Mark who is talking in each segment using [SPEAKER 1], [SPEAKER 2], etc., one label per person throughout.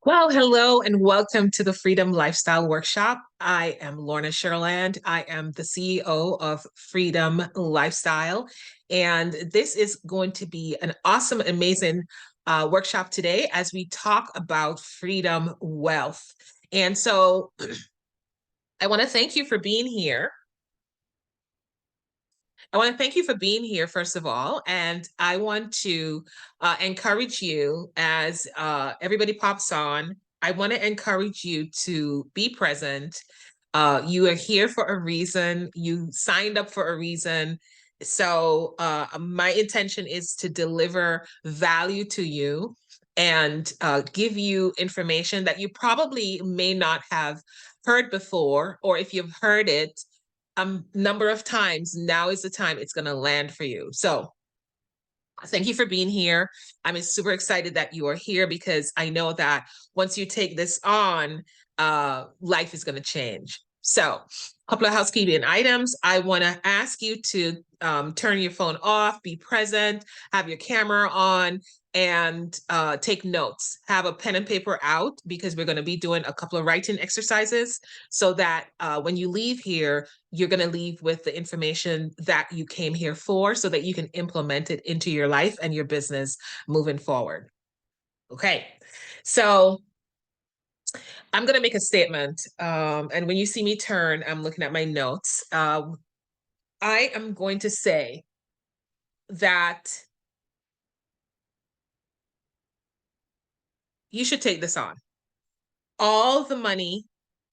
[SPEAKER 1] Well, hello and welcome to the Freedom Lifestyle Workshop. I am Lorna Sherland. I am the CEO of Freedom Lifestyle. And this is going to be an awesome, amazing workshop today as we talk about freedom wealth. And so I want to thank you for being here. I want to thank you for being here, first of all. And I want to encourage you as everybody pops on. I want to encourage you to be present. You are here for a reason. You signed up for a reason. So my intention is to deliver value to you and give you information that you probably may not have heard before, or if you've heard it, number of times, now is the time it's going to land for you. So thank you for being here. I'm super excited that you are here because I know that once you take this on, life is going to change. So a couple of housekeeping items. I want to ask you to turn your phone off, be present, have your camera on, and take notes. Have a pen and paper out because we're going to be doing a couple of writing exercises so that when you leave here, you're going to leave with the information that you came here for so that you can implement it into your life and your business moving forward. Okay, so I'm going to make a statement. And when you see me turn, I'm looking at my notes. I am going to say that you should take this on. All the money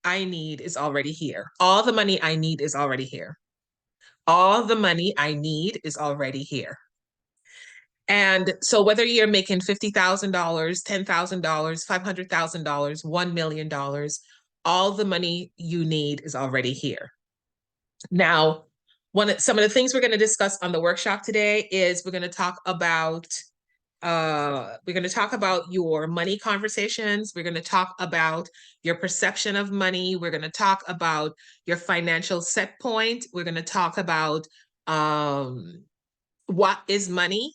[SPEAKER 1] I need is already here. All the money I need is already here. All the money I need is already here. And so whether you're making $50,000, $10,000, $500,000, $1 million, all the money you need is already here. Now, some of the things we're going to discuss on the workshop today is we're going to talk about your money conversations. We're going to talk about your perception of money. We're going to talk about your financial set point. We're going to talk about what is money,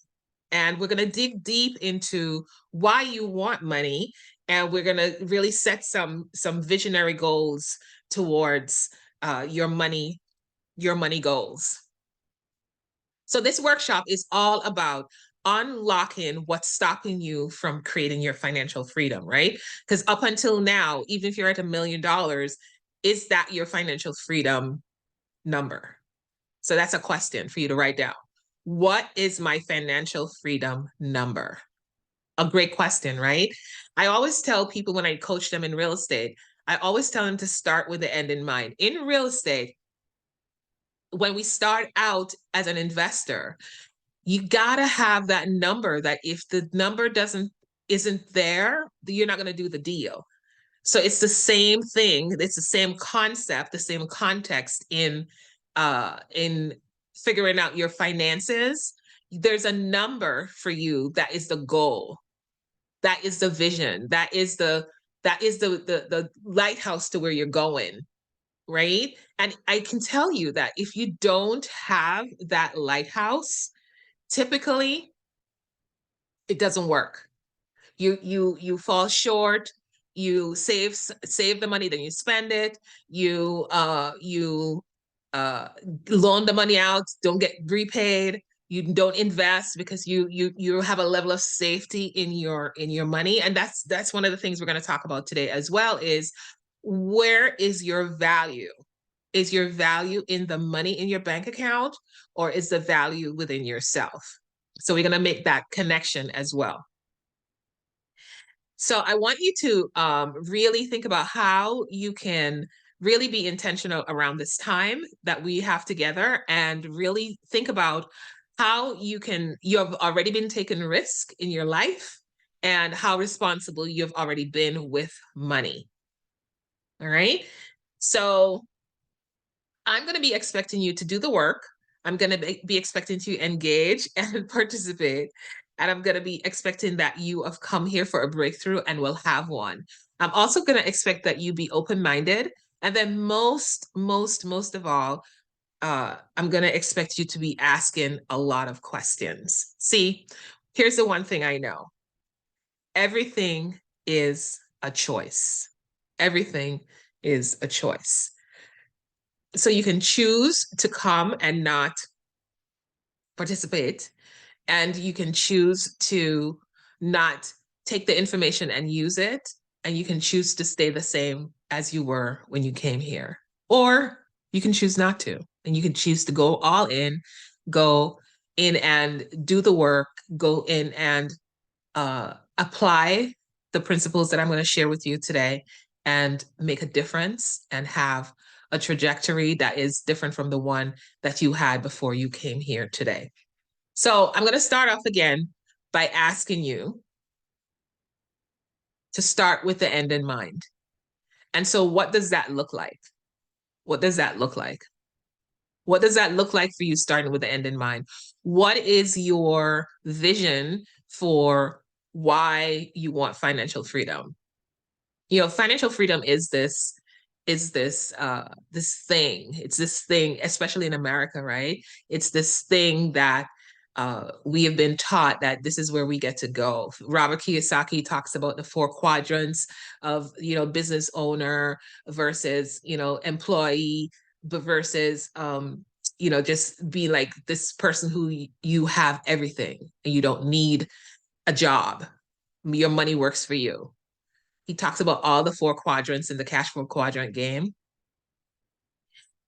[SPEAKER 1] and we're going to dig deep into why you want money, and we're going to really set some visionary goals towards your money goals. So this workshop is all about unlocking what's stopping you from creating your financial freedom, right? Because up until now, even if you're at $1 million, is that your financial freedom number? So that's a question for you to write down. What is my financial freedom number? A great question, right? I always tell people when I coach them in real estate, I always tell them to start with the end in mind. In real estate, when we start out as an investor, you gotta have that number that if the number isn't there, you're not gonna do the deal. So it's the same thing, it's the same concept, the same context in figuring out your finances. There's a number for you that is the goal, that is the vision, that is the lighthouse to where you're going, right? And I can tell you that if you don't have that lighthouse, typically it doesn't work. You fall short. You save the money, then you spend it. You loan the money out, don't get repaid. You don't invest because you have a level of safety in your money, and that's one of the things we're going to talk about today as well. Is where is your value? Is your value in the money in your bank account, or is the value within yourself? So we're going to make that connection as well. So I want you to really think about how you can really be intentional around this time that we have together, and really think about how you have already been taking risk in your life and how responsible you've already been with money. All right. So I'm going to be expecting you to do the work. I'm going to be expecting you to engage and participate. And I'm going to be expecting that you have come here for a breakthrough and will have one. I'm also going to expect that you be open-minded. And then most of all, I'm going to expect you to be asking a lot of questions. See, here's the one thing I know. Everything is a choice. Everything is a choice. So you can choose to come and not participate, and you can choose to not take the information and use it, and you can choose to stay the same as you were when you came here. Or you can choose not to, and you can choose to go in and do the work, go in and apply the principles that I'm going to share with you today and make a difference and have a trajectory that is different from the one that you had before you came here today. So I'm going to start off again by asking you to start with the end in mind. And so what does that look like? What does that look like? What does that look like for you starting with the end in mind? What is your vision for why you want financial freedom? You know, financial freedom is this this thing. It's this thing, especially in America, right? It's this thing that we have been taught that this is where we get to go. Robert Kiyosaki talks about the four quadrants of, you know, business owner versus, you know, employee, but versus, you know, just being like this person who you have everything and you don't need a job. Your money works for you. He talks about all the four quadrants in the cash flow quadrant game.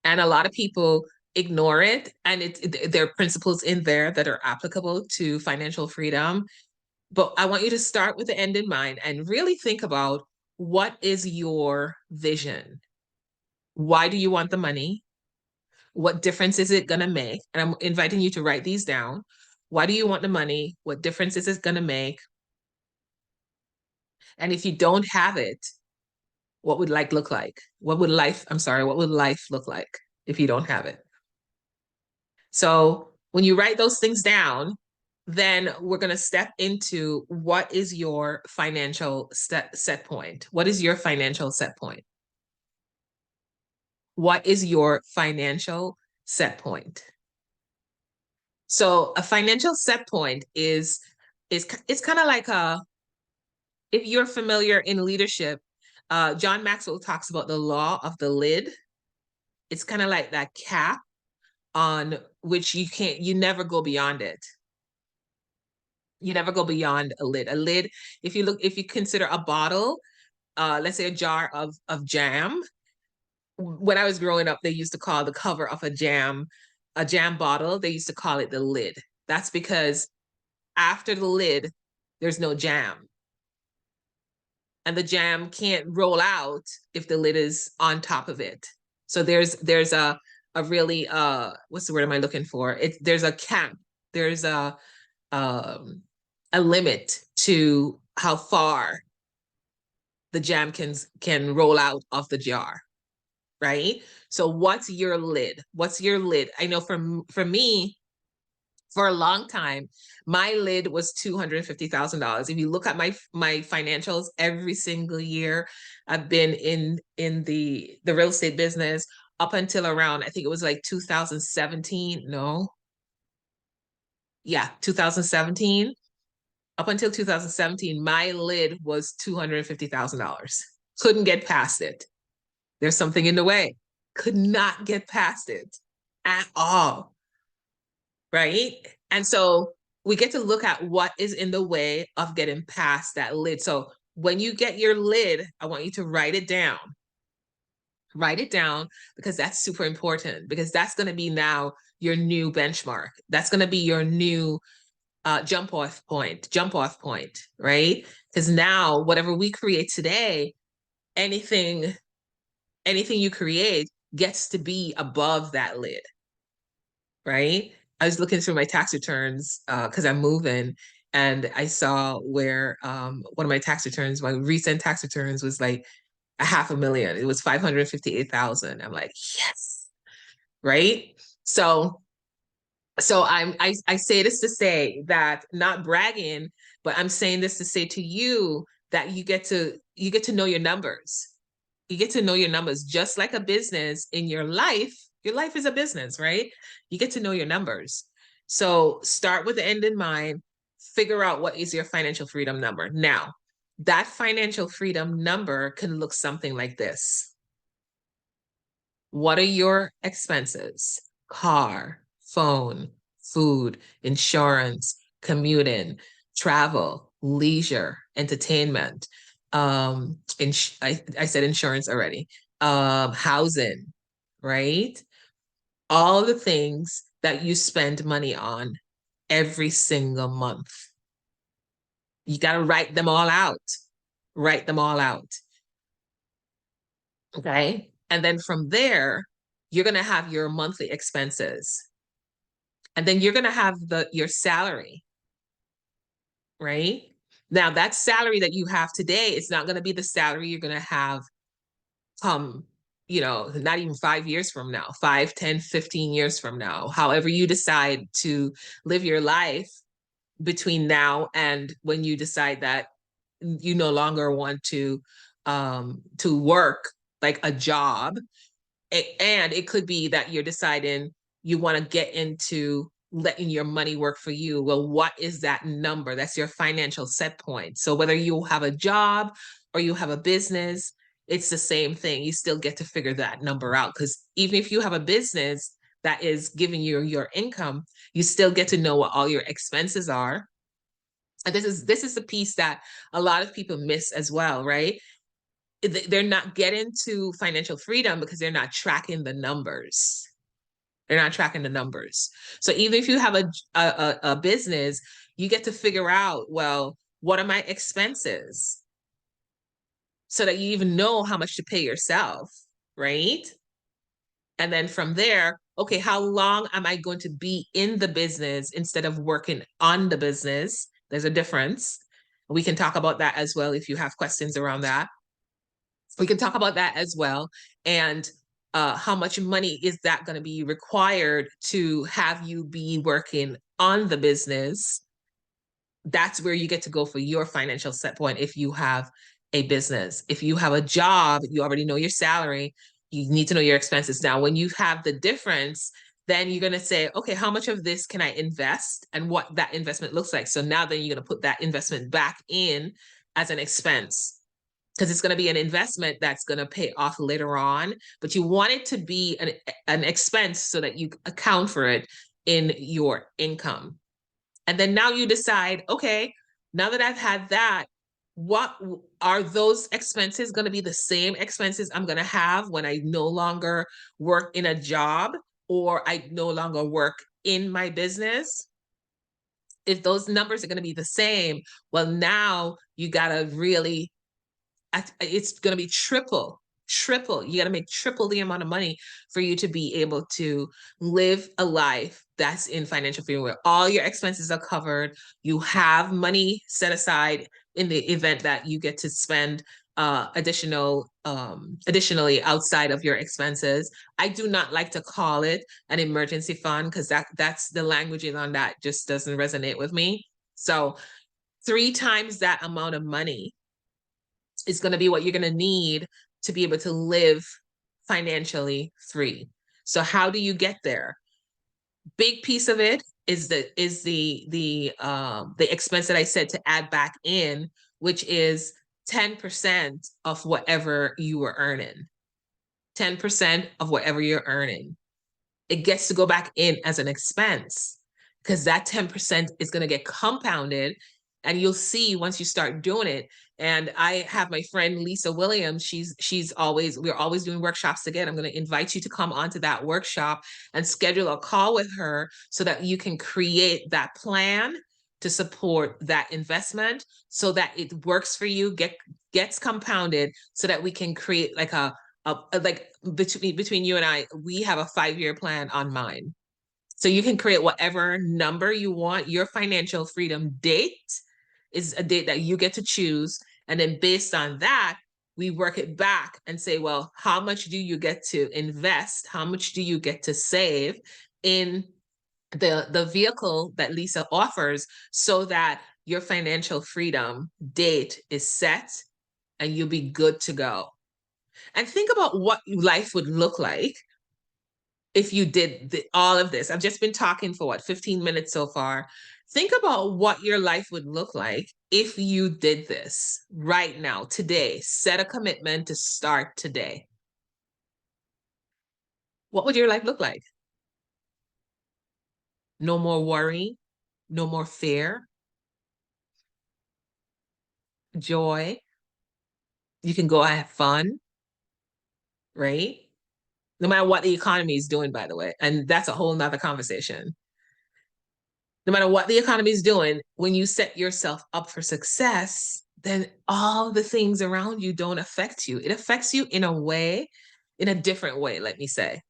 [SPEAKER 1] And a lot of people ignore it. And there are principles in there that are applicable to financial freedom. But I want you to start with the end in mind and really think about, what is your vision? Why do you want the money? What difference is it going to make? And I'm inviting you to write these down. Why do you want the money? What difference is it going to make? And if you don't have it, what would life look like? What would life look like if you don't have it? So when you write those things down, then we're going to step into, what is your financial set point? What is your financial set point? What is your financial set point? So a financial set point is it's kind of like if you're familiar in leadership, John Maxwell talks about the law of the lid. It's kind of like that cap on which you never go beyond it. You never go beyond a lid. A lid, if you consider a bottle, let's say a jar of jam. When I was growing up, they used to call the cover of a jam bottle, they used to call it the lid. That's because after the lid, there's no jam. And the jam can't roll out if the lid is on top of it. So there's a really what's the word am I looking for? There's a cap. There's a limit to how far the jam can roll out of the jar, right? So what's your lid? What's your lid? I know for me, for a long time, my lid was $250,000. If you look at my financials, every single year I've been in the real estate business up until around, I think it was like 2017. No. Yeah, 2017. Up until 2017, my lid was $250,000. Couldn't get past it. There's something in the way. Could not get past it at all. Right? And so we get to look at what is in the way of getting past that lid. So when you get your lid, I want you to write it down. Write it down, because that's super important, because that's going to be now your new benchmark. That's going to be your new jump off point, right? Because now whatever we create today, anything you create gets to be above that lid, right? I was looking through my tax returns because I'm moving, and I saw where one of my tax returns, my recent tax returns, was like $500,000. It was 558,000. I'm like, yes, right? So I say this to say that, not bragging, but I'm saying this to say to you that you get to know your numbers. You get to know your numbers, just like a business in your life. Your life is a business, right? You get to know your numbers. So start with the end in mind, figure out what is your financial freedom number. Now, that financial freedom number can look something like this. What are your expenses? Car, phone, food, insurance, commuting, travel, leisure, entertainment. I said insurance already. Housing, right? All the things that you spend money on every single month. You got to write them all out. Write them all out. Okay. And then from there, you're going to have your monthly expenses. And then you're going to have your salary, right? Now, that salary that you have today is not going to be the salary you're going to have come, not even 5 years from now, 5, 10, 15 years from now, however you decide to live your life between now and when you decide that you no longer want to work like a job. And it could be that you're deciding you want to get into letting your money work for you. Well, what is that number? That's your financial set point. So whether you have a job or you have a business, it's the same thing. You still get to figure that number out, because even if you have a business that is giving you your income, you still get to know what all your expenses are. And this is the piece that a lot of people miss as well, right? They're not getting to financial freedom because they're not tracking the numbers. They're not tracking the numbers. So even if you have a business, you get to figure out, well, what are my expenses? So that you even know how much to pay yourself, right? And then from there, okay, how long am I going to be in the business instead of working on the business? There's a difference. We can talk about that as well if you have questions around that. We can talk about that as well. And how much money is that going to be required to have you be working on the business? That's where you get to go for your financial set point if you have a business. If you have a job, you already know your salary. You need to know your expenses. Now, when you have the difference, then you're going to say, okay, how much of this can I invest and what that investment looks like? So now then you're going to put that investment back in as an expense, because it's going to be an investment that's going to pay off later on, but you want it to be an expense so that you account for it in your income. And then now you decide, okay, now that I've had that, what are those expenses going to be the same expenses I'm going to have when I no longer work in a job or I no longer work in my business? If those numbers are going to be the same, well, now you got to really, it's going to be triple. You got to make triple the amount of money for you to be able to live a life that's in financial freedom, where all your expenses are covered. You have money set aside in the event that you get to spend additionally outside of your expenses. I do not like to call it an emergency fund, because that's the languaging on that just doesn't resonate with me. So 3 times that amount of money is going to be what you're going to need to be able to live financially free. So how do you get there? Big piece of it is the expense that I said to add back in, which is 10% of whatever you were earning. 10% of whatever you're earning. It gets to go back in as an expense, because that 10% is going to get compounded, and you'll see once you start doing it. And I have my friend Lisa Williams. We're always doing workshops together. I'm going to invite you to come onto that workshop and schedule a call with her so that you can create that plan to support that investment so that it works for you, gets compounded, so that we can create like like between you and I, we have a 5-year plan on mine. So you can create whatever number you want. Your financial freedom date is a date that you get to choose. And then based on that, we work it back and say, well, how much do you get to invest? How much do you get to save in the vehicle that Lisa offers, so that your financial freedom date is set and you'll be good to go? And think about what life would look like if you did all of this. I've just been talking for 15 minutes so far. Think about what your life would look like if you did this right now, today, set a commitment to start today, what would your life look like? No more worry, no more fear, joy. You can go have fun, right? No matter what the economy is doing, by the way. And that's a whole nother conversation. No matter what the economy is doing, when you set yourself up for success, then all the things around you don't affect you. It affects you in a way, in a different way, let me say.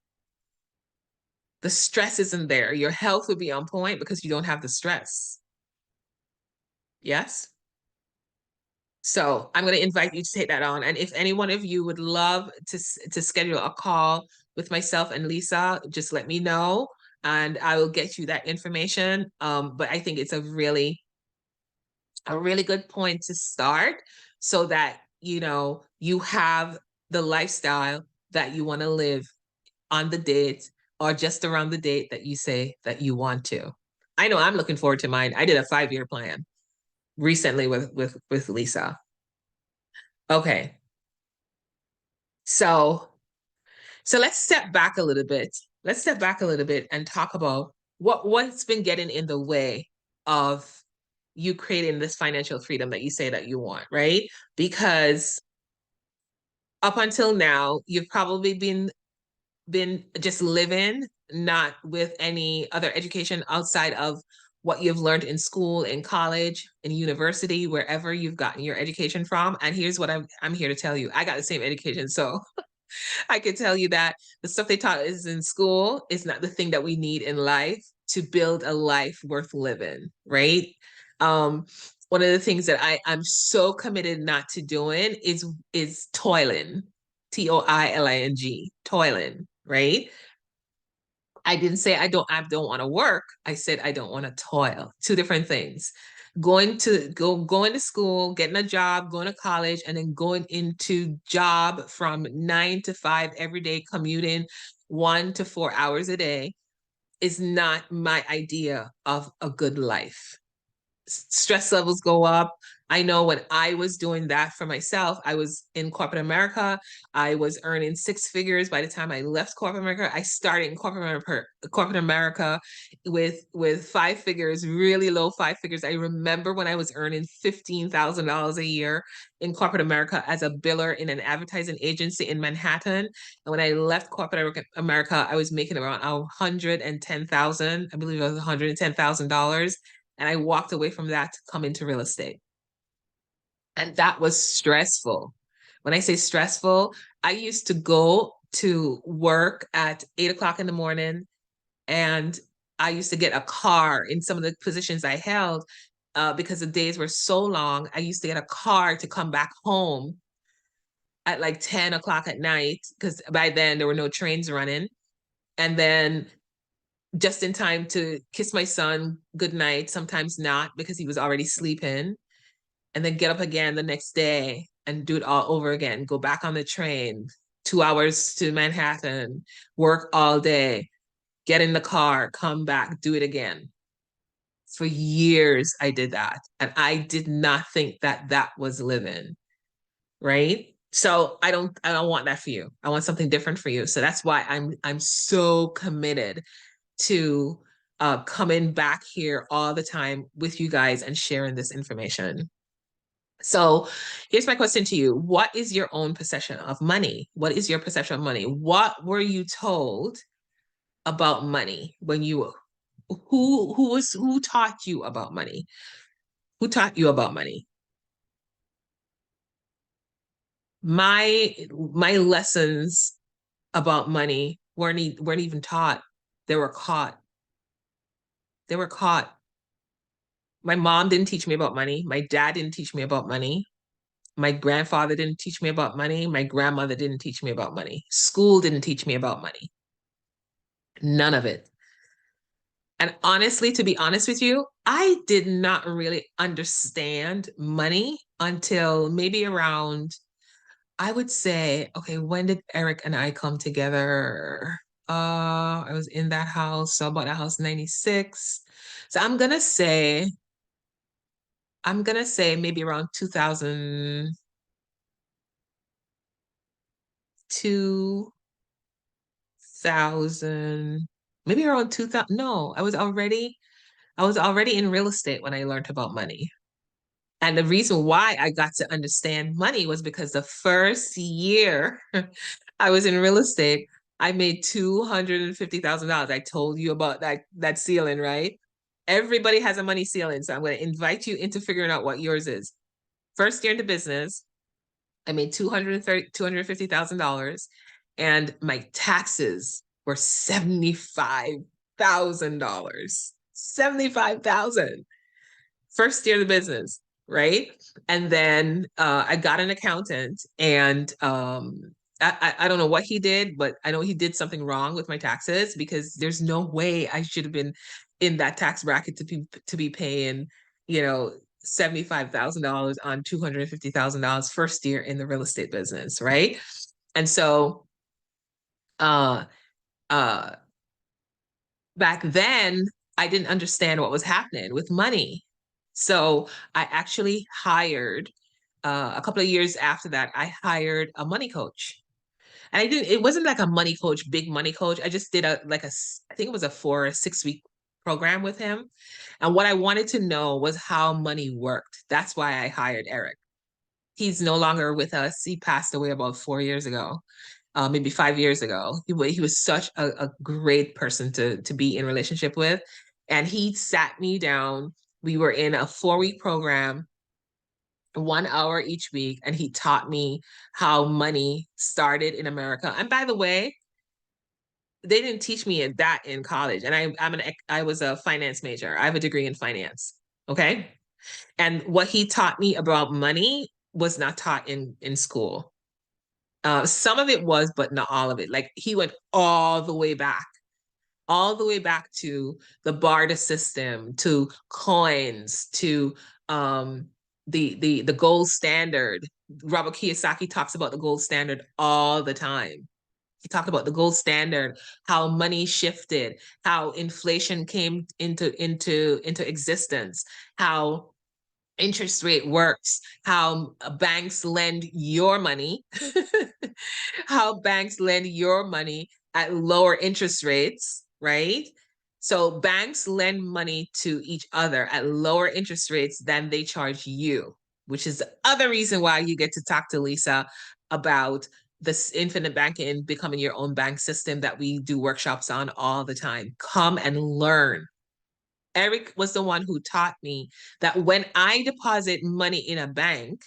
[SPEAKER 1] The stress isn't there. Your health would be on point because you don't have the stress. Yes? So I'm going to invite you to take that on. And if any one of you would love to schedule a call with myself and Lisa, just let me know and I will get you that information. But I think it's a really good point to start so that, you know, you have the lifestyle that you want to live on the date or just around the date that you say that you want to. I know I'm looking forward to mine. I did a 5-year plan recently with Lisa. Okay. So let's step back a little bit. Let's step back a little bit and talk about what's been getting in the way of you creating this financial freedom that you say that you want, right? Because up until now, you've probably been just living, not with any other education outside of what you've learned in school, in college, in university, wherever you've gotten your education from. And here's what I'm here to tell you. I got the same education, so I can tell you that the stuff they taught us in school is not the thing that we need in life to build a life worth living, right? Um, one of the things that I'm so committed not to doing is toiling, toiling, toiling, right? I didn't say I don't want to work. I said I don't want to toil. Two different things. Going to school, getting a job, going to college, and then going into job from 9 to 5 every day, commuting 1 to 4 hours a day is not my idea of a good life. Stress levels go up. I know when I was doing that for myself, I was in corporate America. I was earning 6 figures by the time I left corporate America. I started in corporate America with 5 figures, really low 5 figures. I remember when I was earning $15,000 a year in corporate America as a biller in an advertising agency in Manhattan. And when I left corporate America, I was making around 110,000. I believe it was $110,000, and I walked away from that to come into real estate. And that was stressful. When I say stressful, I used to go to work at 8 o'clock in the morning, and I used to get a car in some of the positions I held because the days were so long. I used to get a car to come back home at like 10 o'clock at night because by then there were no trains running. And then just in time to kiss my son goodnight, sometimes not because he was already sleeping, and then get up again the next day and do it all over again, go back on the train, 2 hours to Manhattan, work all day, get in the car, come back, do it again. For years, I did that. And I did not think that that was living, right? So I don't want that for you. I want something different for you. So that's why I'm so committed to coming back here all the time with you guys and sharing this information. So here's my question to you. What is your own perception of money? What is your perception of money? What were you told about money when you who taught you about money? Who taught you about money? My lessons about money weren't even taught. They were caught. They were caught. My mom didn't teach me about money. My dad didn't teach me about money. My grandfather didn't teach me about money. My grandmother didn't teach me about money. School didn't teach me about money. None of it. And honestly, to be honest with you, I did not really understand money until maybe around, I would say, okay, when did Eric and I come together? I was in that house, so I bought that house in 96. So I'm gonna say I'm gonna say maybe around 2002, maybe around 2000. No, I was already in real estate when I learned about money. And the reason why I got to understand money was because the first year I was in real estate, I made $250,000. I told you about that ceiling, right? Everybody has a money ceiling, so I'm going to invite you into figuring out what yours is. First year into business, I made $250,000, and my taxes were $75,000. 75,000. First year of the business, right? And then I got an accountant, and I don't know what he did, but I know he did something wrong with my taxes, because there's no way I should have been in that tax bracket to be paying, $75,000 on $250,000 first year in the real estate business, right? And so uh uh back then I didn't understand what was happening with money. So I actually hired a couple of years after that, I hired a money coach. And it wasn't like a money coach, big money coach. I just did I think it was a 4 or 6 week program with him. And what I wanted to know was how money worked. That's why I hired Eric. He's no longer with us. He passed away about 4 years ago, maybe 5 years ago. He was such a great person to be in relationship with. And he sat me down. We were in a 4 week program, 1 hour each week, and he taught me how money started in America. And by the way, they didn't teach me that in college. And I was a finance major. I have a degree in finance. Okay. And what he taught me about money was not taught in school. Some of it was, but not all of it. Like, he went all the way back to the barter system, to coins, to the gold standard. Robert Kiyosaki talks about the gold standard all the time. He talked about the gold standard, how money shifted, how inflation came into existence, how interest rate works, how banks lend your money, how banks lend your money at lower interest rates, right? So banks lend money to each other at lower interest rates than they charge you, which is the other reason why you get to talk to Lisa about this infinite banking, becoming your own bank system, that we do workshops on all the time. Come and learn. Eric was the one who taught me that when I deposit money in a bank,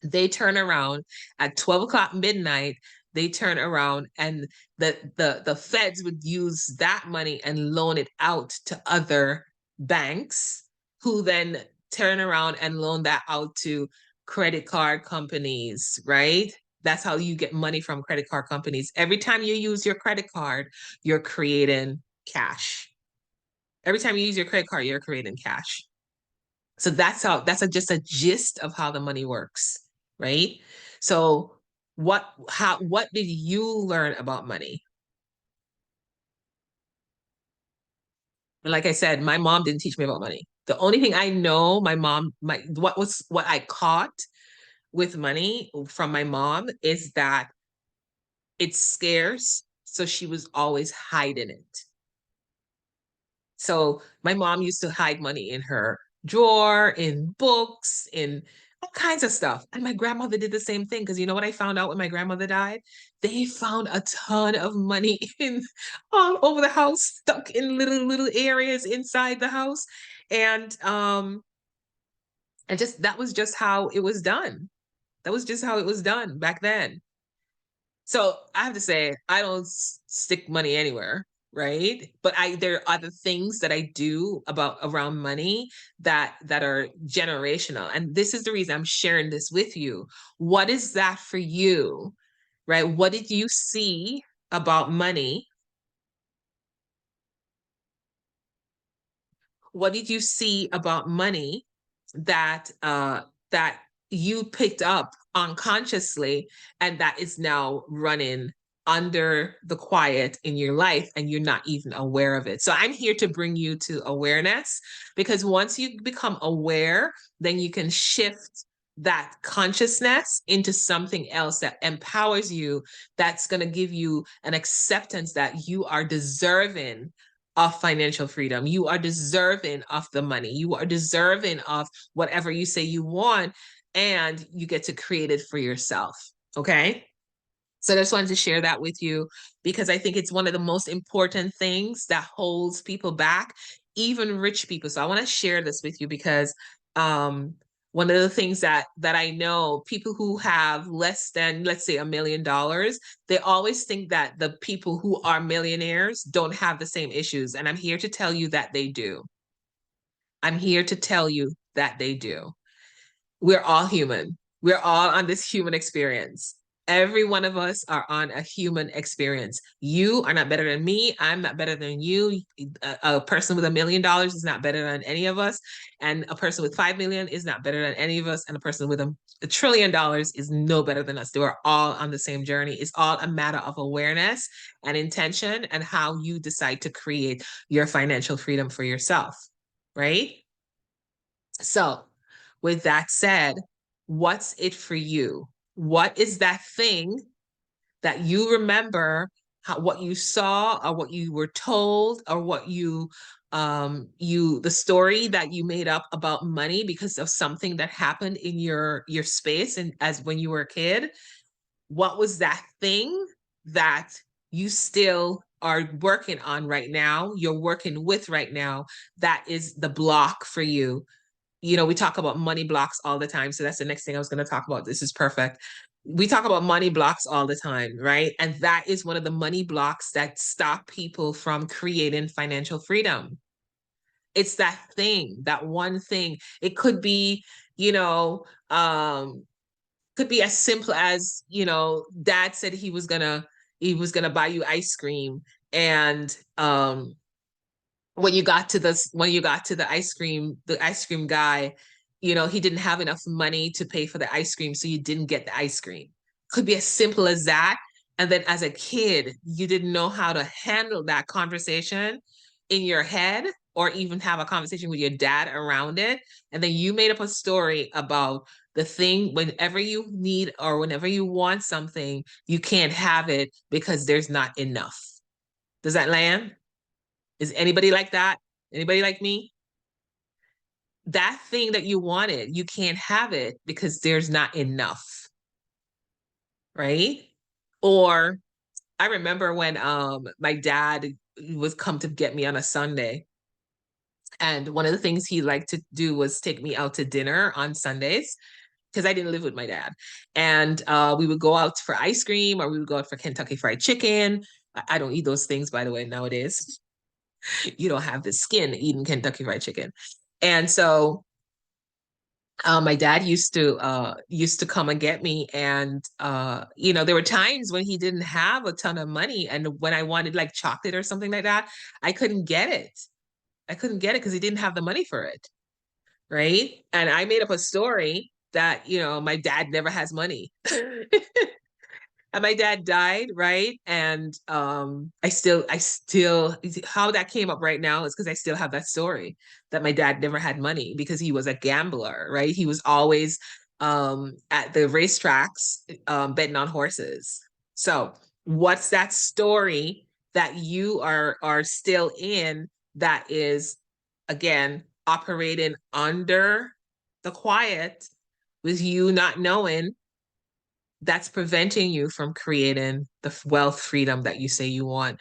[SPEAKER 1] they turn around at 12 o'clock midnight. They turn around, and the feds would use that money and loan it out to other banks, who then turn around and loan that out to credit card companies, right? That's how you get money from credit card companies. Every time you use your credit card, you're creating cash. Every time you use your credit card, you're creating cash. So just a gist of how the money works, right? So what did you learn about money? Like I said, my mom didn't teach me about money. The only thing I know, what I caught with money from my mom is that it's scarce. So she was always hiding it. So my mom used to hide money in her drawer, in books, in all kinds of stuff. And my grandmother did the same thing, because you know what I found out when my grandmother died? They found a ton of money in all over the house, stuck in little areas inside the house. And just that was just how it was done. That was just how it was done back then. So I have to say, I don't stick money anywhere, right? But there are other things that I do about around money that are generational. And this is the reason I'm sharing this with you. What is that for you? Right? What did you see about money? What did you see about money that you picked up unconsciously, and that is now running under the quiet in your life and you're not even aware of it. So I'm here to bring you to awareness, because once you become aware, then you can shift that consciousness into something else that empowers you, that's going to give you an acceptance that you are deserving of financial freedom. You are deserving of the money. You are deserving of whatever you say you want, and you get to create it for yourself. Okay? So I just wanted to share that with you, because I think it's one of the most important things that holds people back, even rich people. So I want to share this with you because um, one of the things that I know, people who have less than, let's say, $1 million, they always think that the people who are millionaires don't have the same issues. And I'm here to tell you that they do. I'm here to tell you that they do. We're all human. We're all on this human experience. Every one of us are on a human experience. You are not better than me. I'm not better than you. A person with $1 million is not better than any of us. And a person with 5 million is not better than any of us. And a person with $1 trillion is no better than us. They are all on the same journey. It's all a matter of awareness and intention and how you decide to create your financial freedom for yourself, right? So, with that said, what's it for you? What is that thing that you remember, what you saw or what you were told, or what the story that you made up about money because of something that happened in your space and as when you were a kid? What was that thing that you still are working on right now, you're working with right now, that is the block for you? We talk about money blocks all the time. So that's the next thing I was going to talk about. This is perfect. We talk about money blocks all the time, right? And that is one of the money blocks that stop people from creating financial freedom. It's that thing, that one thing. It could be, you know, could be as simple as, dad said he was gonna buy you ice cream, and when you got to the ice cream guy, he didn't have enough money to pay for the ice cream, so you didn't get the ice cream. Could be as simple as that. And then as a kid, you didn't know how to handle that conversation in your head, or even have a conversation with your dad around it. And then you made up a story about the thing. Whenever you need or whenever you want something, you can't have it because there's not enough. Does that land? Is anybody like that? Anybody like me? That thing that you wanted, you can't have it because there's not enough, right? Or I remember when my dad was come to get me on a Sunday. And one of the things he liked to do was take me out to dinner on Sundays, because I didn't live with my dad. And we would go out for ice cream, or we would go out for Kentucky Fried Chicken. I don't eat those things, by the way, nowadays. You don't have the skin eating Kentucky Fried Chicken. And so my dad used to come and get me, and there were times when he didn't have a ton of money, and when I wanted like chocolate or something like that, I couldn't get it. I couldn't get it because he didn't have the money for it, right? And I made up a story that my dad never has money. And my dad died, right? And I still how that came up right now is because I still have that story that my dad never had money because he was a gambler, right? He was always at the racetracks betting on horses. So what's that story that you are still in, that is, again, operating under the quiet, with you not knowing, that's preventing you from creating the wealth freedom that you say you want?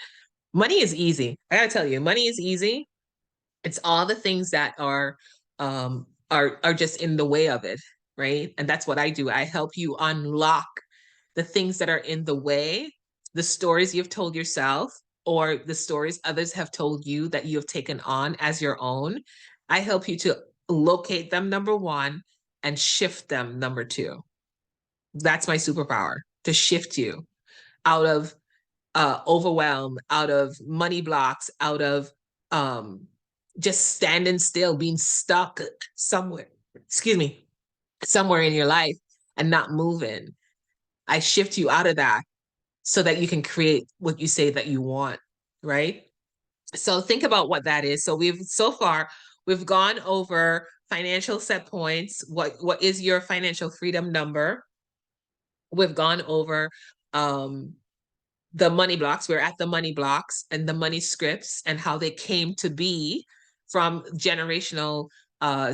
[SPEAKER 1] Money is easy. I gotta tell you, money is easy. It's all the things that are just in the way of it, right? And that's what I do. I help you unlock the things that are in the way, the stories you've told yourself, or the stories others have told you that you have taken on as your own. I help you to locate them, number one, and shift them, number two. That's my superpower, to shift you out of overwhelm, out of money blocks, out of um, just standing still, being stuck somewhere, excuse me, somewhere in your life and not moving. I shift you out of that so that you can create what you say that you want, right? So think about what that is. So we've gone over financial set points. What is your financial freedom number? We've gone over um the money blocks. We're at the money blocks and the money scripts and how they came to be from generational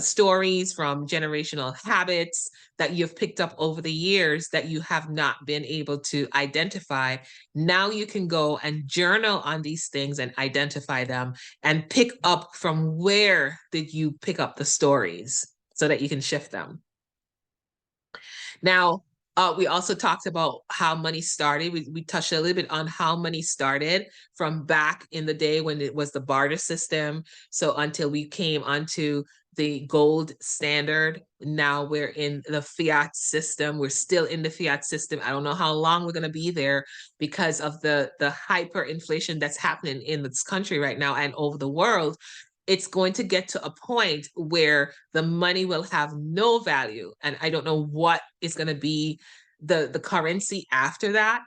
[SPEAKER 1] stories, from generational habits that you've picked up over the years that you have not been able to identify. Now you can go and journal on these things and identify them and pick up from where did you pick up the stories so that you can shift them. Now, we also talked about how money started. We touched a little bit on how money started from back in the day when it was the barter system. So until we came onto the gold standard, now we're in the fiat system. We're still in the fiat system. I don't know how long we're going to be there because of the hyperinflation that's happening in this country right now and over the world. It's going to get to a point where the money will have no value. And I don't know what is going to be the currency after that.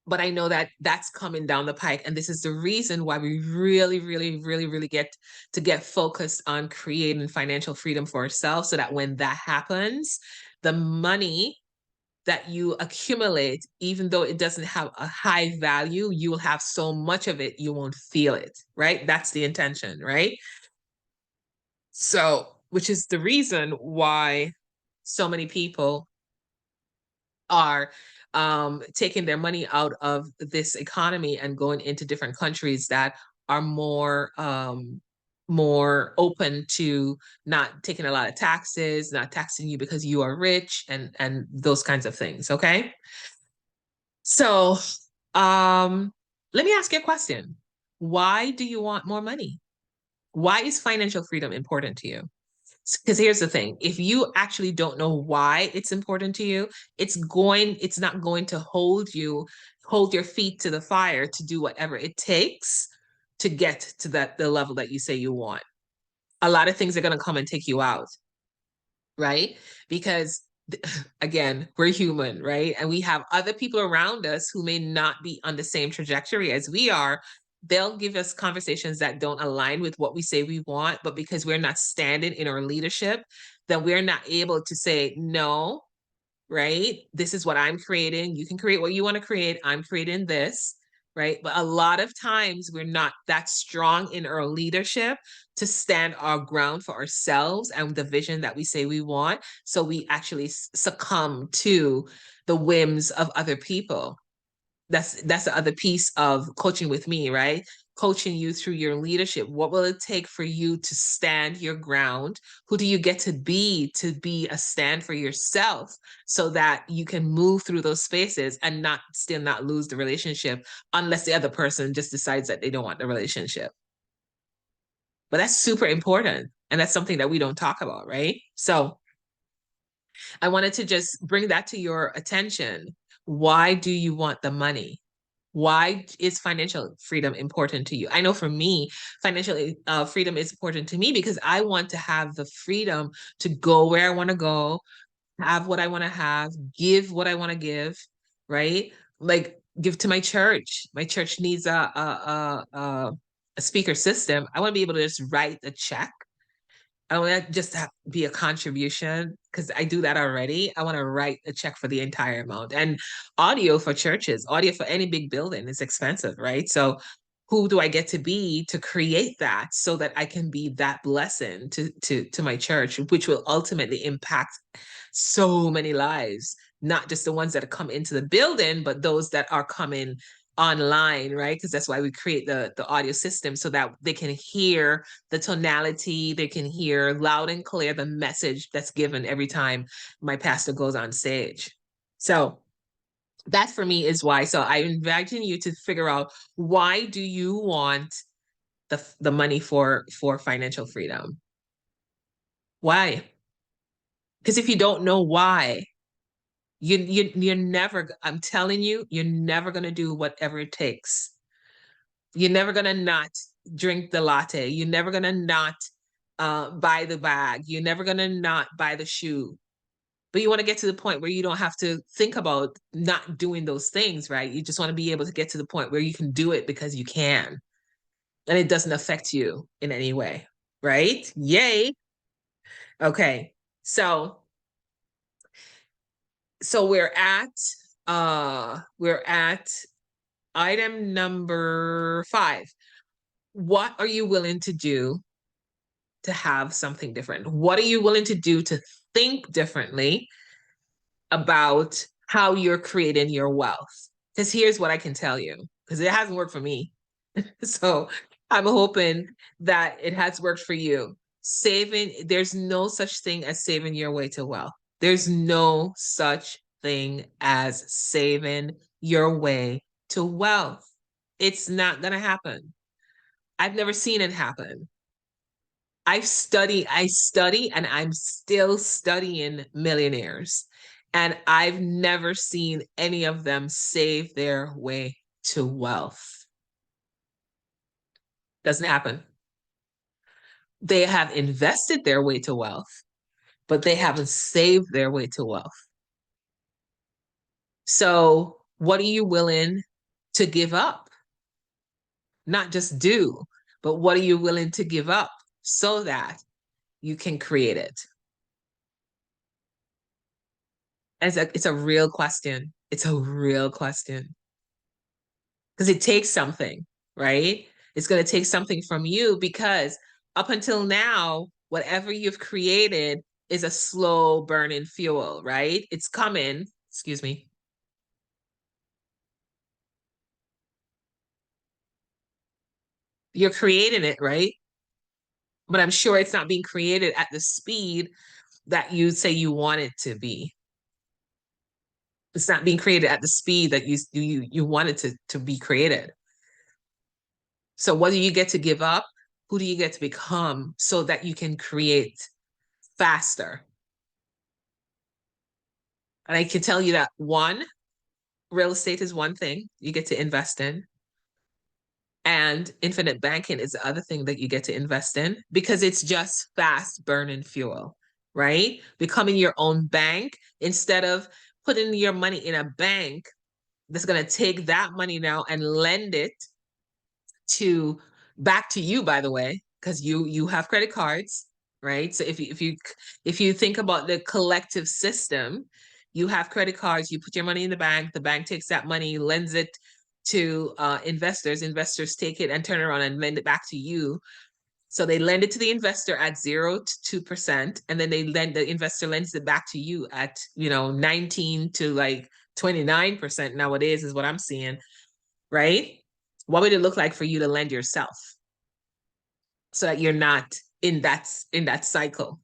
[SPEAKER 1] But I know that that's coming down the pike. And this is the reason why we really, really, really, really get focused on creating financial freedom for ourselves so that when that happens, the money that you accumulate, even though it doesn't have a high value, you will have so much of it, you won't feel it, right? That's the intention, right? So, which is the reason why so many people are taking their money out of this economy and going into different countries that are more open to not taking a lot of taxes, not taxing you because you are rich, and those kinds of things. Okay. So, let me ask you a question. Why do you want more money? Why is financial freedom important to you? Because here's the thing, if you actually don't know why it's important to you, it's not going to hold your feet to the fire to do whatever it takes to get to the level that you say you want. A lot of things are going to come and take you out, right? Because again, we're human, right? And we have other people around us who may not be on the same trajectory as we are. They'll give us conversations that don't align with what we say we want, but because we're not standing in our leadership, then we're not able to say, no, right? This is what I'm creating. You can create what you want to create. I'm creating this, right? But a lot of times we're not that strong in our leadership to stand our ground for ourselves and the vision that we say we want. So we actually succumb to the whims of other people. That's the other piece of coaching with me, right? Coaching you through your leadership. What will it take for you to stand your ground? Who do you get to be a stand for yourself so that you can move through those spaces and not lose the relationship unless the other person just decides that they don't want the relationship. But that's super important. And that's something that we don't talk about, right? So I wanted to just bring that to your attention. Why do you want the money? Why is financial freedom important to you? I know for me, financial freedom is important to me because I want to have the freedom to go where I want to go, have what I want to have, give what I want to give, right? Like give to my church. My church needs a speaker system. I want to be able to just write a check. I don't want to just be a contribution because I do that already. I want to write a check for the entire amount. And audio for churches, audio for any big building is expensive, right? So who do I get to be to create that so that I can be that blessing to my church, which will ultimately impact so many lives, not just the ones that come into the building, but those that are coming online, right? Because that's why we create the audio system so that they can hear the tonality, they can hear loud and clear the message that's given every time my pastor goes on stage. So that for me is why. So I'm inviting you to figure out, why do you want the money for financial freedom? Why? Because if you don't know why, you're never, I'm telling you, you're never going to do whatever it takes. You're never going to not drink the latte. You're never going to not buy the bag. You're never going to not buy the shoe. But you want to get to the point where you don't have to think about not doing those things, right? You just want to be able to get to the point where you can do it because you can, and it doesn't affect you in any way, right? Yay. Okay. So we're at item number 5. What are you willing to do to have something different? What are you willing to do to think differently about how you're creating your wealth? Because here's what I can tell you, because it hasn't worked for me. So I'm hoping that it has worked for you. There's no such thing as saving your way to wealth. There's no such thing as saving your way to wealth. It's not going to happen. I've never seen it happen. I study, and I'm still studying millionaires. And I've never seen any of them save their way to wealth. Doesn't happen. They have invested their way to wealth, but they haven't saved their way to wealth. So, what are you willing to give up? Not just do, but what are you willing to give up so that you can create it? It's a real question. It's a real question. Because it takes something, right? It's going to take something from you, because up until now, whatever you've created is a slow burning fuel, right? It's coming. Excuse me. You're creating it, right? But I'm sure it's not being created at the speed that you say you want it to be. It's not being created at the speed that you want it to be created. So what do you get to give up? Who do you get to become so that you can create faster? And I can tell you that one, real estate is one thing you get to invest in. And infinite banking is the other thing that you get to invest in, because it's just fast burning fuel, right? Becoming your own bank instead of putting your money in a bank that's going to take that money now and lend it to back to you, by the way, because you have credit cards, right? So if you think about the collective system, you have credit cards, you put your money in the bank takes that money, lends it to investors take it and turn around and lend it back to you. So they lend it to the investor at 0 to 2%, and then the investor lends it back to you at 19 to like 29% nowadays is what I'm seeing, right? What would it look like for you to lend yourself so that you're not in that cycle?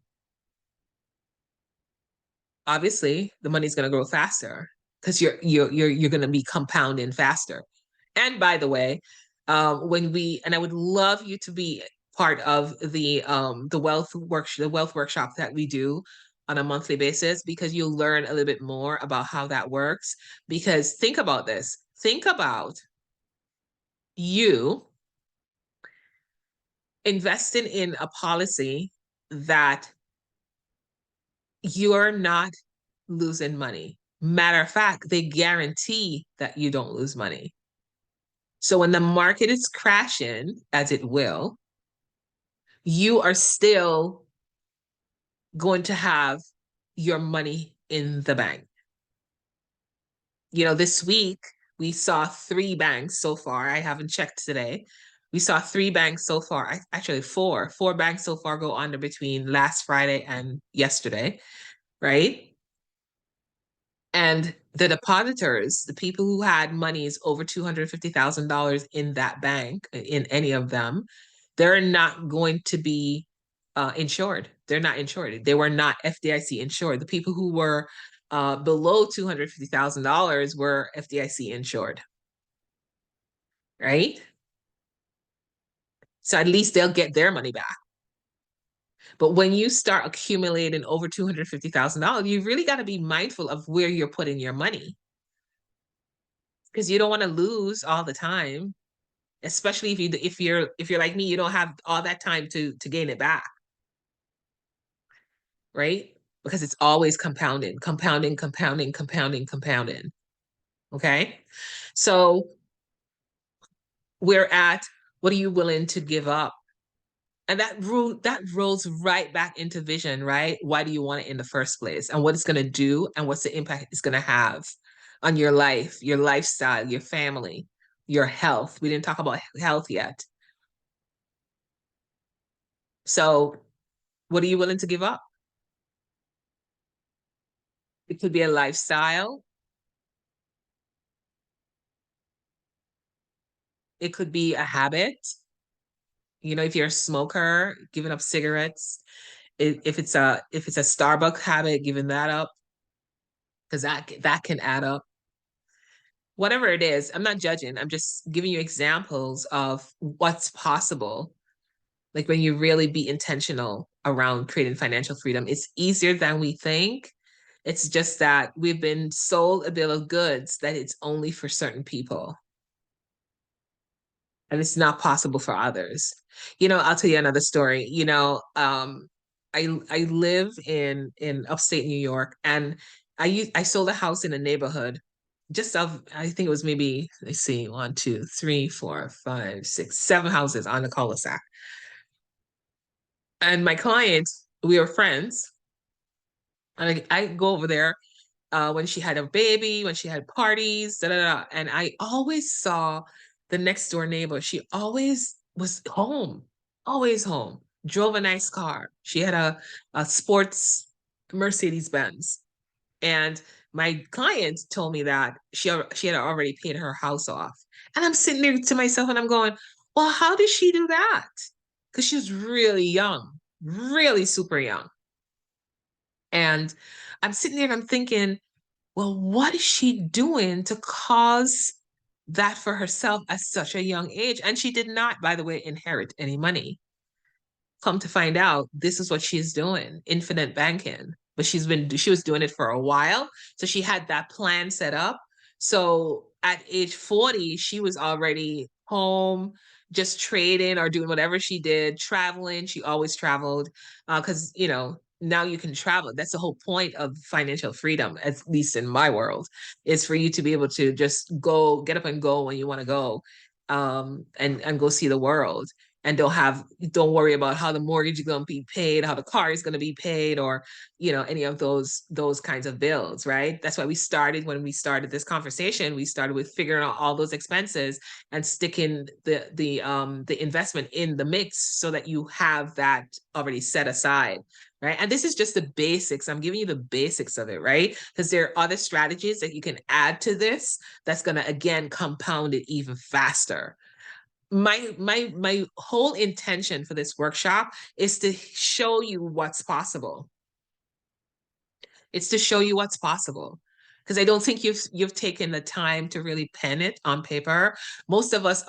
[SPEAKER 1] Obviously, the money's going to grow faster because you're going to be compounding faster. And by the way, and I would love you to be part of the wealth workshop that we do on a monthly basis, because you'll learn a little bit more about how that works. Because think about this. Think about you investing in a policy that you're not losing money. Matter of fact, they guarantee that you don't lose money. So when the market is crashing, as it will, you are still going to have your money in the bank. This week we saw 3 banks so far. I haven't checked today. We saw 3 banks so far. Actually, four banks so far go under between last Friday and yesterday, right? And the depositors, the people who had monies over $250,000 in that bank, in any of them, they're not going to be insured. They're not insured. They were not FDIC insured. The people who were below $250,000 were FDIC insured, right? So at least they'll get their money back. But when you start accumulating over $250,000, you really got to be mindful of where you're putting your money, because you don't want to lose all the time, especially if you're like me, you don't have all that time to gain it back, right? because it's always compounding, compounding, compounding, compounding, compounding. Okay. So we're at, what are you willing to give up? And that rolls right back into vision, right? Why do you want it in the first place? And what it's going to do and what's the impact it's going to have on your life, your lifestyle, your family, your health. We didn't talk about health yet. So what are you willing to give up? It could be a lifestyle. It could be a habit. You know, if you're a smoker, giving up cigarettes. If it's a Starbucks habit, giving that up, because that can add up. Whatever it is, I'm not judging. I'm just giving you examples of what's possible. Like when you really be intentional around creating financial freedom, it's easier than we think. It's just that we've been sold a bill of goods that it's only for certain people and it's not possible for others. You know, I'll tell you another story. I live in upstate New York, and I sold a house in a neighborhood just of, I think it was maybe, let's see, one, two, three, four, five, six, seven houses on the cul-de-sac. And my client, we were friends, and I go over there when she had a baby, when she had parties, da, da, da. And I always saw the next door neighbor. She always was home, always home, drove a nice car. She had a sports Mercedes Benz. And my client told me that she had already paid her house off. And I'm sitting there to myself and I'm going, well, how did she do that? Because she was really young, really super young. And I'm sitting there and I'm thinking, well, what is she doing to cause that for herself at such a young age? And she did not, by the way, inherit any money. Come to find out, this is what she's doing, infinite banking. But she was doing it for a while. So she had that plan set up. So at age 40, she was already home, just trading or doing whatever she did, traveling. She always traveled because, now you can travel. That's the whole point of financial freedom, at least in my world, is for you to be able to just go, get up and go when you want to go, and go see the world, and don't worry about how the mortgage is going to be paid, how the car is going to be paid, or any of those kinds of bills, right? That's why when we started this conversation, we started with figuring out all those expenses and sticking the investment in the mix so that you have that already set aside, right? And this is just the basics. I'm giving you the basics of it, right? Because there are other strategies that you can add to this that's going to, again, compound it even faster. My whole intention for this workshop is to show you what's possible. It's to show you what's possible, because I don't think you've taken the time to really pen it on paper. Most of us,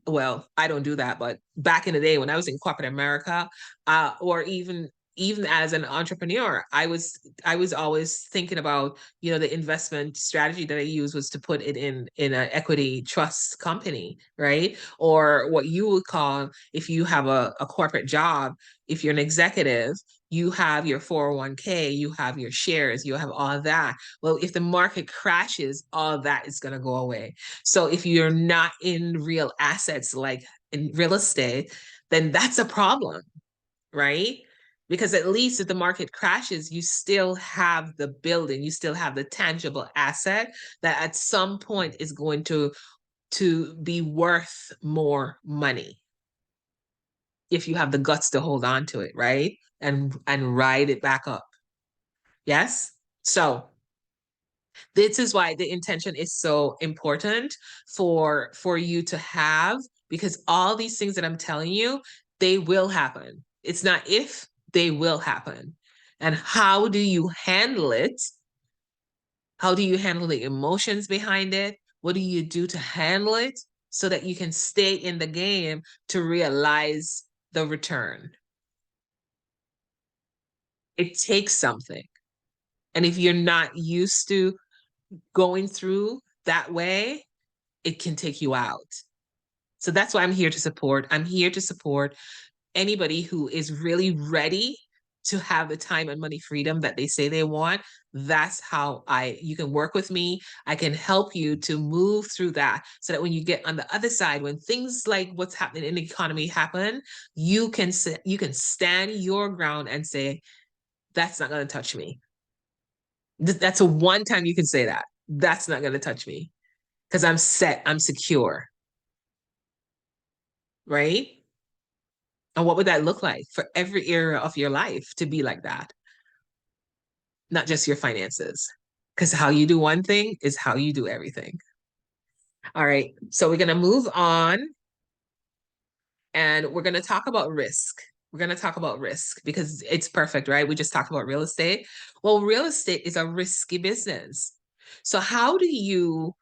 [SPEAKER 1] well, I don't do that, but back in the day when I was in corporate America, or even as an entrepreneur, I was always thinking about, the investment strategy that I use was to put it in an equity trust company, right? Or what you would call, if you have a corporate job, if you're an executive, you have your 401k, you have your shares, you have all of that. Well, if the market crashes, all of that is going to go away. So if you're not in real assets like in real estate, then that's a problem, right? Because at least if the market crashes, you still have the building, you still have the tangible asset that at some point is going to be worth more money if you have the guts to hold on to it, right? And ride it back up. Yes? So this is why the intention is so important for you to have, because all these things that I'm telling you, they will happen. It's not if, they will happen. And how do you handle it? How do you handle the emotions behind it? What do you do to handle it so that you can stay in the game to realize the return? It takes something. And if you're not used to going through that way, it can take you out. So that's why I'm here to support. I'm here to support anybody who is really ready to have the time and money freedom that they say they want, that's how you can work with me. I can help you to move through that so that when you get on the other side, when things like what's happening in the economy happen, you can stand your ground and say, that's not going to touch me. That's a one time you can say that. That's not going to touch me because I'm set, I'm secure. Right? And what would that look like for every area of your life to be like that? Not just your finances. Because how you do one thing is how you do everything. All right. So we're going to move on and we're going to talk about risk. We're going to talk about risk because it's perfect, right? We just talked about real estate. Well, real estate is a risky business. So, how do you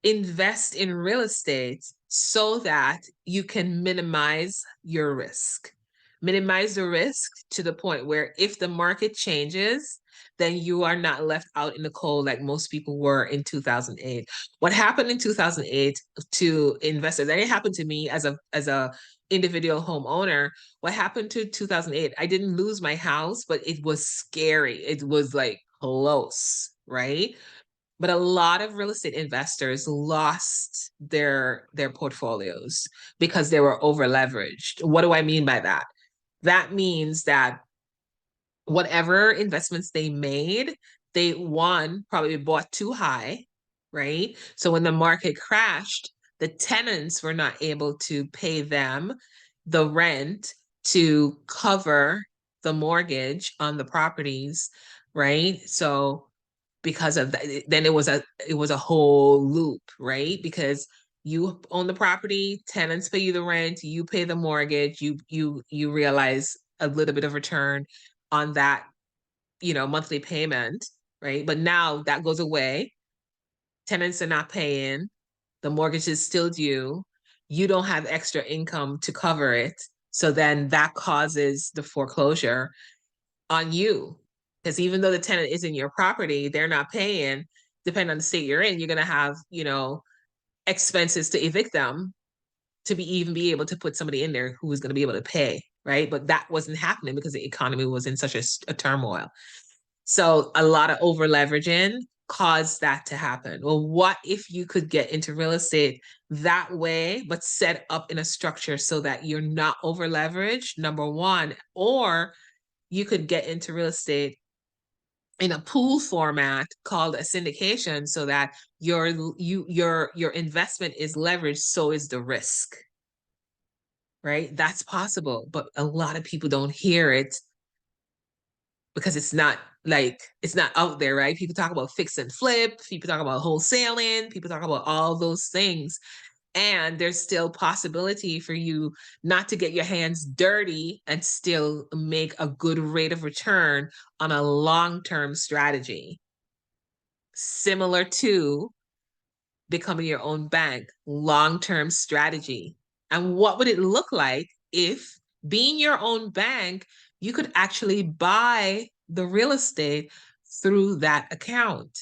[SPEAKER 1] invest in real estate so that you can minimize your risk? Minimize the risk to the point where if the market changes, then you are not left out in the cold like most people were in 2008. What happened in 2008 to investors, and it happened to me as a individual homeowner. What happened to 2008? I didn't lose my house, but it was scary. It was like close, right? But a lot of real estate investors lost their portfolios because they were over leveraged. What do I mean by that? That means that whatever investments they made, they probably bought too high, right? So when the market crashed, the tenants were not able to pay them the rent to cover the mortgage on the properties, right? So because of that, then it was a whole loop, right? Because you own the property, tenants pay you the rent, you pay the mortgage, you realize a little bit of return on that, monthly payment, right? But now that goes away. Tenants are not paying, the mortgage is still due, you don't have extra income to cover it. So then that causes the foreclosure on you. Because even though the tenant is in your property, they're not paying, depending on the state you're in, you're going to have, expenses to evict them to be able to put somebody in there who is going to be able to pay, right? But that wasn't happening because the economy was in such a turmoil. So a lot of over leveraging caused that to happen. Well, what if you could get into real estate that way, but set up in a structure so that you're not over leveraged, number one, or you could get into real estate in a pool format called a syndication so that your investment is leveraged, so is the risk, right? That's possible, but a lot of people don't hear it because it's not out there, right? People talk about fix and flip, people talk about wholesaling, people talk about all those things. And there's still possibility for you not to get your hands dirty and still make a good rate of return on a long-term strategy. Similar to becoming your own bank, long-term strategy. And what would it look like if being your own bank, you could actually buy the real estate through that account?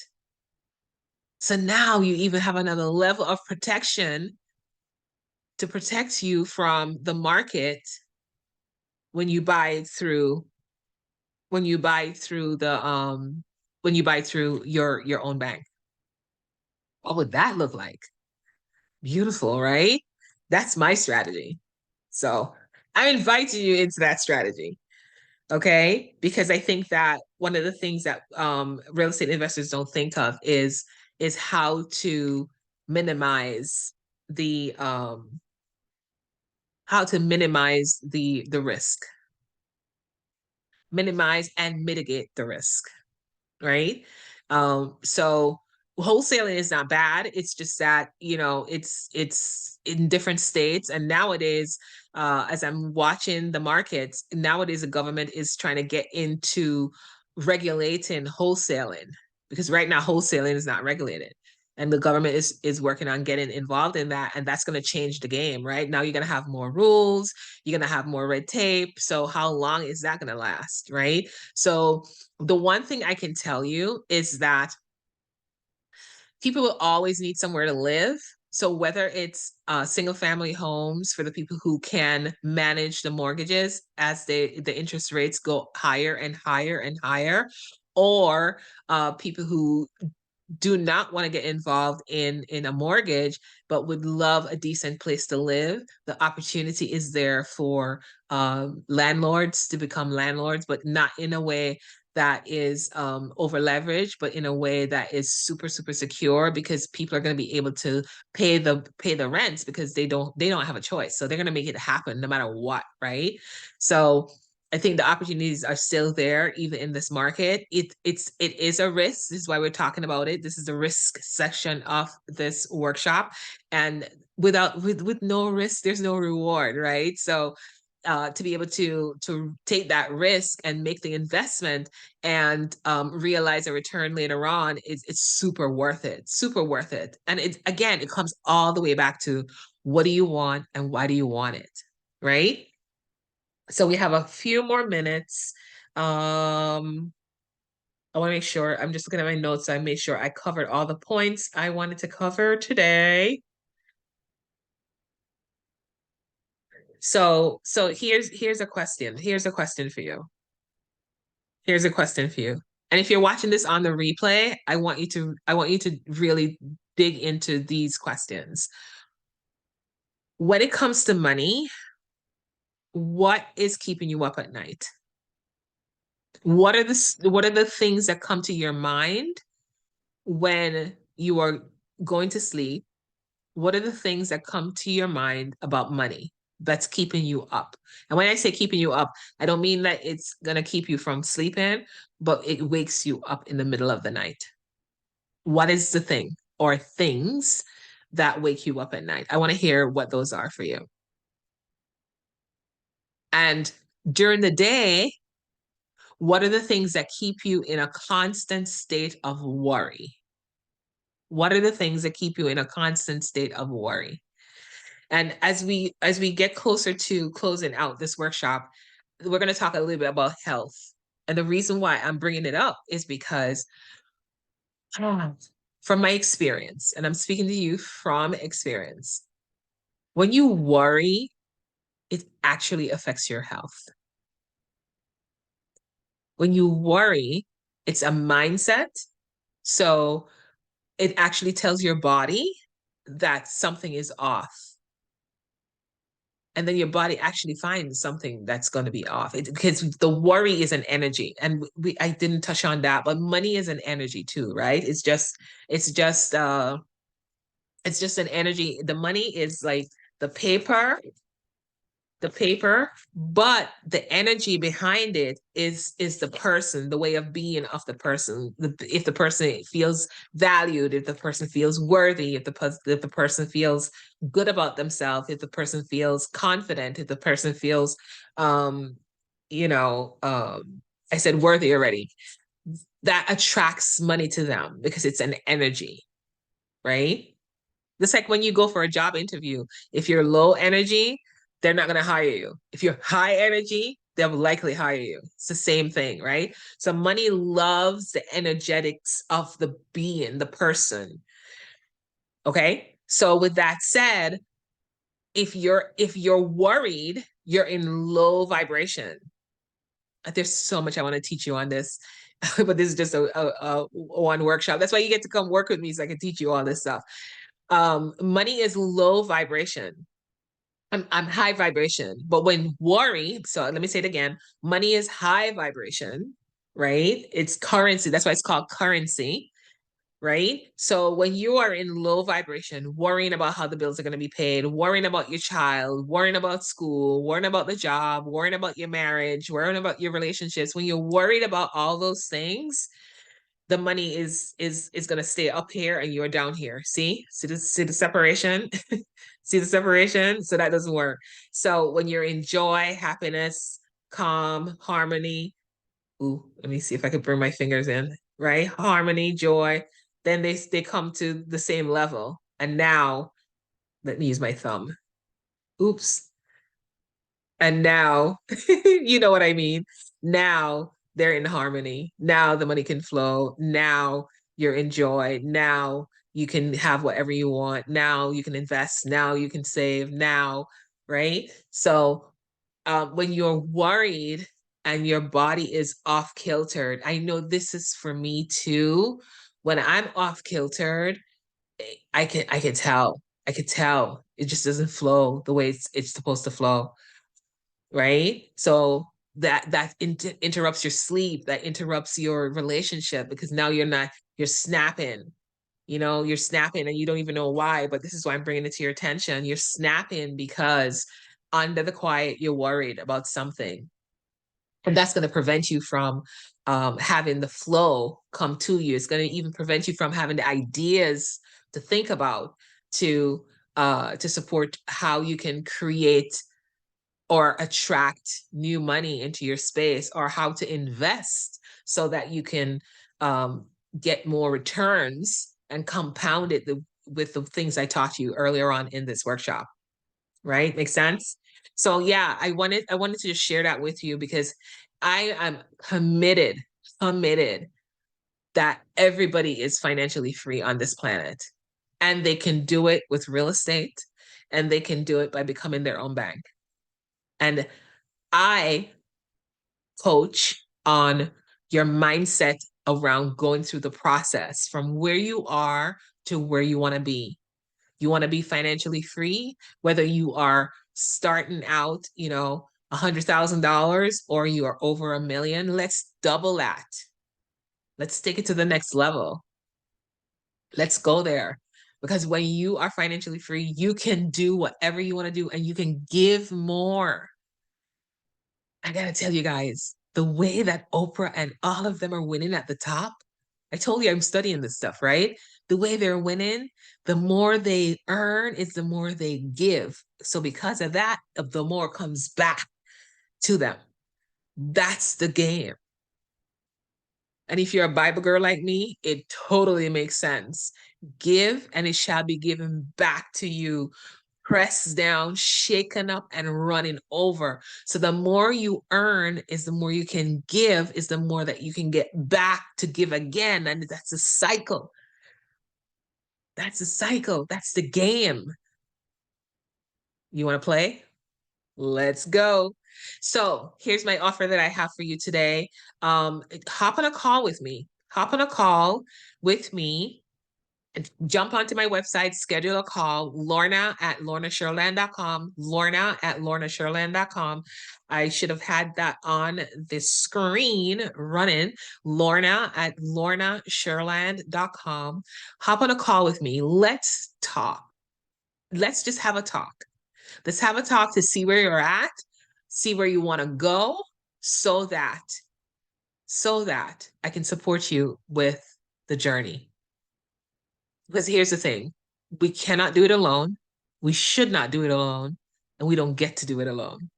[SPEAKER 1] So now you even have another level of protection to protect you from the market when you buy through when you buy through the when you buy through your own bank. What would that look like? Beautiful, right? That's my strategy. So I'm inviting you into that strategy. Okay. Because I think that one of the things that real estate investors don't think of is how to minimize the risk, minimize and mitigate the risk, right? So wholesaling is not bad. It's just that, it's in different states. And nowadays, as I'm watching the markets, nowadays the government is trying to get into regulating wholesaling because right now wholesaling is not regulated. And the government is working on getting involved in that. And that's going to change the game, right? Now you're going to have more rules, you're going to have more red tape. So how long is that going to last, right? So the one thing I can tell you is that people will always need somewhere to live. So whether it's single family homes for the people who can manage the mortgages as the interest rates go higher and higher and higher, or people who do not want to get involved in a mortgage but would love a decent place to live, the opportunity is there for landlords to become landlords, but not in a way that is over leveraged, but in a way that is super super secure, because people are going to be able to pay the rents because they don't have a choice, so they're going to make it happen no matter what, right? So I think the opportunities are still there, even in this market. It is a risk. This is why we're talking about it. This is the risk section of this workshop, and with no risk, there's no reward, right? So, to be able to take that risk and make the investment and realize a return later on, it's super worth it, super worth it. And it comes all the way back to, what do you want and why do you want it, right? So we have a few more minutes. I want to make sure, I'm just looking at my notes, so I made sure I covered all the points I wanted to cover today. So here's a question. Here's a question for you. Here's a question for you. And if you're watching this on the replay, I want you to really dig into these questions. When it comes to money, what is keeping you up at night? What are the things that come to your mind when you are going to sleep? What are the things that come to your mind about money that's keeping you up? And when I say keeping you up, I don't mean that it's going to keep you from sleeping, but it wakes you up in the middle of the night. What is the thing or things that wake you up at night? I want to hear what those are for you. And during the day, what are the things that keep you in a constant state of worry? What are the things that keep you in a constant state of worry? And as we get closer to closing out this workshop, we're going to talk a little bit about health. And the reason why I'm bringing it up is because, from my experience, and I'm speaking to you from experience, when you worry, it actually affects your health. When you worry, it's a mindset. So it actually tells your body that something is off. And then your body actually finds something that's going to be off, because the worry is an energy, and I didn't touch on that, but money is an energy too, right? It's just an energy. The money is like the paper, but the energy behind it is the person, the way of being of the person. If the person feels valued, if the person feels worthy, if the person feels good about themselves, if the person feels confident, if the person feels, um, you know, I said worthy already, that attracts money to them because it's an energy, right? Just like when you go for a job interview, if you're low energy, they're not going to hire you. If you're high energy, they'll likely hire you. It's the same thing, right? So money loves the energetics of the being, the person. Okay. So with that said, if you're worried, you're in low vibration. There's so much I want to teach you on this, but this is just a one workshop. That's why you get to come work with me, so I can teach you all this stuff. Money is low vibration. I'm high vibration, but when worry, so let me say it again, money is high vibration, right? It's currency. That's why it's called currency, right? So when you are in low vibration, worrying about how the bills are going to be paid, worrying about your child, worrying about school, worrying about the job, worrying about your marriage, worrying about your relationships, when you're worried about all those things, the money is going to stay up here and you're down here. See the separation. See the separation. So that doesn't work. So when you're in joy, happiness, calm, harmony, ooh, let me see if I could bring my fingers in, right? Harmony, joy, then they come to the same level. And now let me use my thumb. Oops. And now, you know what I mean? Now they're in harmony. Now the money can flow. Now you're in joy. Now you can have whatever you want. Now you can invest. Now you can save. Now, right? So when you're worried and your body is off kiltered, I know this is for me too. When I'm off kiltered, I can tell. I could tell it just doesn't flow the way it's supposed to flow, right? So that interrupts your sleep, that interrupts your relationship because now you're snapping. You're snapping and you don't even know why, but this is why I'm bringing it to your attention. You're snapping because under the quiet, you're worried about something. And that's going to prevent you from having the flow come to you. It's going to even prevent you from having the ideas to think about to support how you can create or attract new money into your space, or how to invest so that you can um, get more returns and compound it with the things I taught you earlier on in this workshop. Right? Makes sense? So yeah, I wanted to just share that with you because I am committed that everybody is financially free on this planet. And they can do it with real estate, and they can do it by becoming their own bank. And I coach on your mindset around going through the process from where you are to where you want to be. You want to be financially free, whether you are starting out, $100,000 or you are over 1 million. Let's double that. Let's take it to the next level. Let's go there. Because when you are financially free, you can do whatever you want to do and you can give more. I gotta tell you guys, the way that Oprah and all of them are winning at the top, I told you I'm studying this stuff, right? The way they're winning, the more they earn is the more they give. So because of that, the more comes back to them. That's the game. And if you're a Bible girl like me, it totally makes sense. Give and it shall be given back to you, pressed down, shaken up, and running over. So the more you earn is the more you can give, is the more that you can get back to give again. And that's a cycle. That's a cycle. That's the game. You want to play? Let's go. So here's my offer that I have for you today. Hop on a call with me. Hop on a call with me. Jump onto my website, schedule a call, Lorna@lornasherland.com, Lorna@lornasherland.com. I should have had that on the screen running, Lorna@lornasherland.com. Hop on a call with me. Let's talk. Let's just have a talk. Let's have a talk to see where you're at, see where you want to go, so that I can support you with the journey. Because here's the thing, we cannot do it alone. We should not do it alone. And we don't get to do it alone.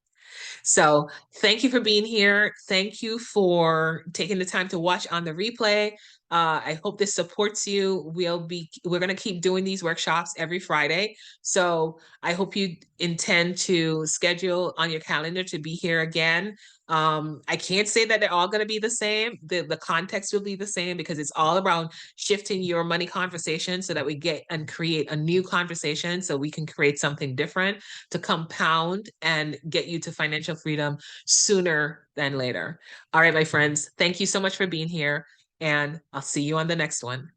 [SPEAKER 1] So thank you for being here. Thank you for taking the time to watch on the replay. I hope this supports you. We're going to keep doing these workshops every Friday. So I hope you intend to schedule on your calendar to be here again. I can't say that they're all going to be the same. The context will be the same because it's all around shifting your money conversation so that we get and create a new conversation so we can create something different to compound and get you to financial freedom sooner than later. All right, my friends, thank you so much for being here, and I'll see you on the next one.